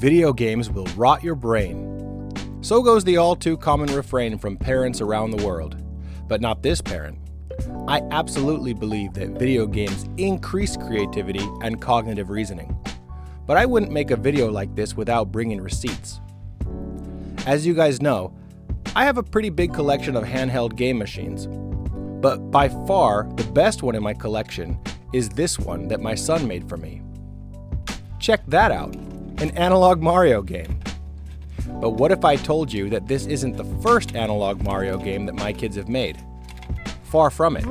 Video games will rot your brain. So goes the all-too-common refrain from parents around the world. But not this parent. I absolutely believe that video games increase creativity and cognitive reasoning. But I wouldn't make a video like this without bringing receipts. As you guys know, I have a pretty big collection of handheld game machines. But by far, the best one in my collection is this one that my son made for me. Check that out, an analog Mario game. But what if I told you that this isn't the first analog Mario game that my kids have made? Far from it.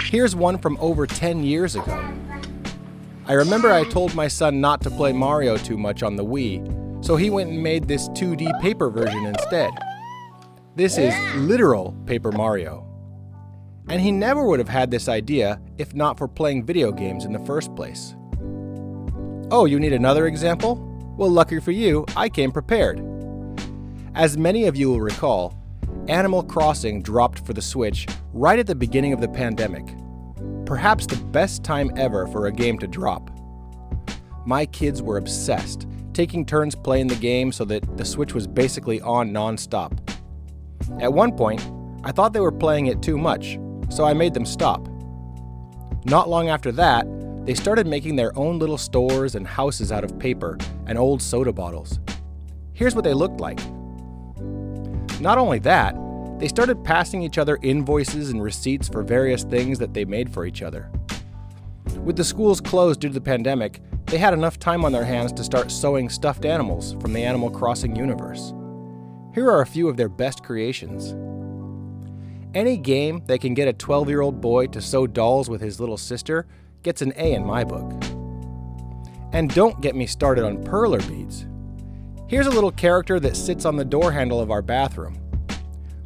Here's one from over 10 years ago. I remember I told my son not to play Mario too much on the Wii, so he went and made this 2D paper version instead. This is literal Paper Mario. And he never would have had this idea if not for playing video games in the first place. Oh, you need another example? Well, lucky for you, I came prepared. As many of you will recall, Animal Crossing dropped for the Switch right at the beginning of the pandemic. Perhaps the best time ever for a game to drop. My kids were obsessed, taking turns playing the game so that the Switch was basically on non-stop. At one point, I thought they were playing it too much, so I made them stop. Not long after that, they started making their own little stores and houses out of paper and old soda bottles. Here's what they looked like. Not only that, they started passing each other invoices and receipts for various things that they made for each other. With the schools closed due to the pandemic, they had enough time on their hands to start sewing stuffed animals from the Animal Crossing universe. Here are a few of their best creations. Any game that can get a 12-year-old boy to sew dolls with his little sister gets an A in my book. And don't get me started on Perler beads. Here's a little character that sits on the door handle of our bathroom.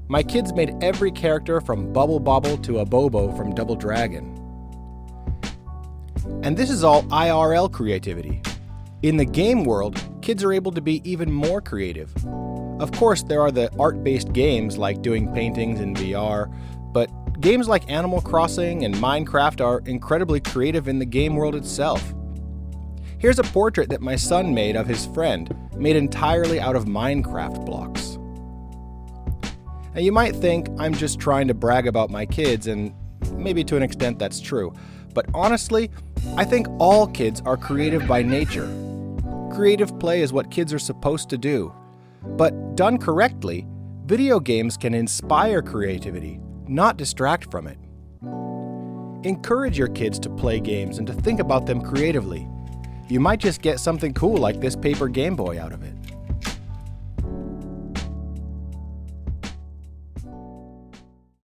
My kids made every character from Bubble Bobble to a Bobo from Double Dragon. And this is all IRL creativity. In the game world, kids are able to be even more creative. Of course, there are the art-based games like doing paintings in VR, but games like Animal Crossing and Minecraft are incredibly creative in the game world itself. Here's a portrait that my son made of his friend, made entirely out of Minecraft blocks. Now you might think I'm just trying to brag about my kids, and maybe to an extent that's true, but honestly, I think all kids are creative by nature. Creative play is what kids are supposed to do. But done correctly, video games can inspire creativity, not distract from it. Encourage your kids to play games and to think about them creatively. You might just get something cool like this paper Game Boy out of it.